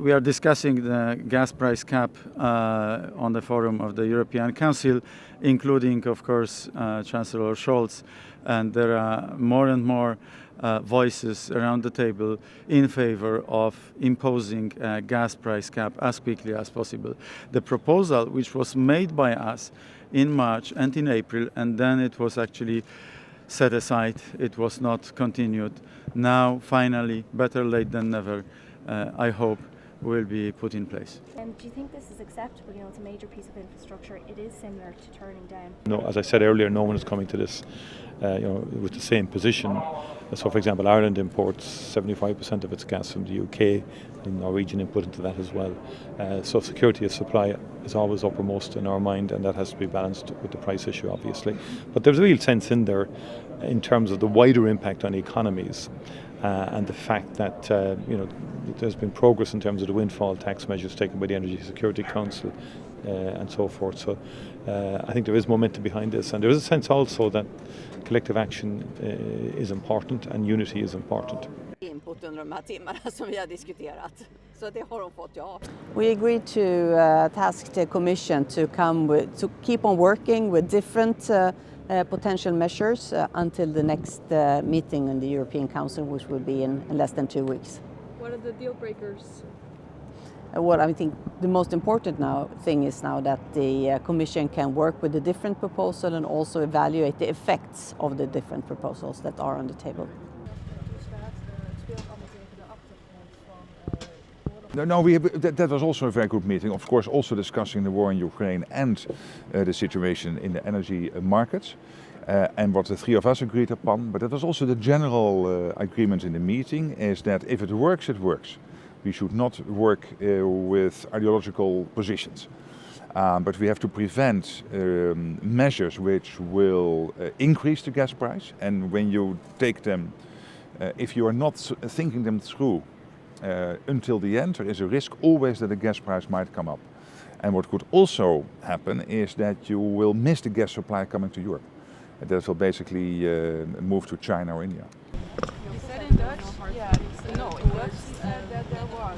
We are discussing the gas price cap on the forum of the European Council, including, of course, Chancellor Scholz, and there are more and more voices around the table in favor of imposing a gas price cap as quickly as possible. The proposal, which was made by us in March and in April, and then it was actually set aside, it was not continued. Now, finally, better late than never, I hope, will be put in place. And do you think this is acceptable? You know, it's a major piece of infrastructure. It is similar to turning down. No, as I said earlier, no one is coming to this, with the same position. So, for example, Ireland imports 75% of its gas from the UK, and Norwegian input into that as well. So, security of supply is always uppermost in our mind, and that has to be balanced with the price issue, obviously. But there's a real sense in there, in terms of the wider impact on economies. And the fact that there's been progress in terms of the windfall tax measures taken by the Energy Security Council and so forth. So I think there is momentum behind this, and there is a sense also that collective action is important and unity is important. Input under de här timmarna som vi har diskuterat. Så det har de fått, ja. We agreed to task the Commission to keep on working with different potential measures until the next meeting in the European Council, which will be in less than 2 weeks. What are the deal breakers? What I think the most important thing is now that the Commission can work with the different proposals and also evaluate the effects of the different proposals that are on the table. No, that was also a very good meeting. Of course, also discussing the war in Ukraine and the situation in the energy markets and what the three of us agreed upon. But that was also the general agreement in the meeting, is that if it works, it works. We should not work with ideological positions. But we have to prevent measures which will increase the gas price. And when you take them, if you are not thinking them through, until the end, there is a risk always that the gas price might come up. And what could also happen is that you will miss the gas supply coming to Europe. And that will basically move to China or India. You said in Dutch? Yeah, no, in Dutch that there was.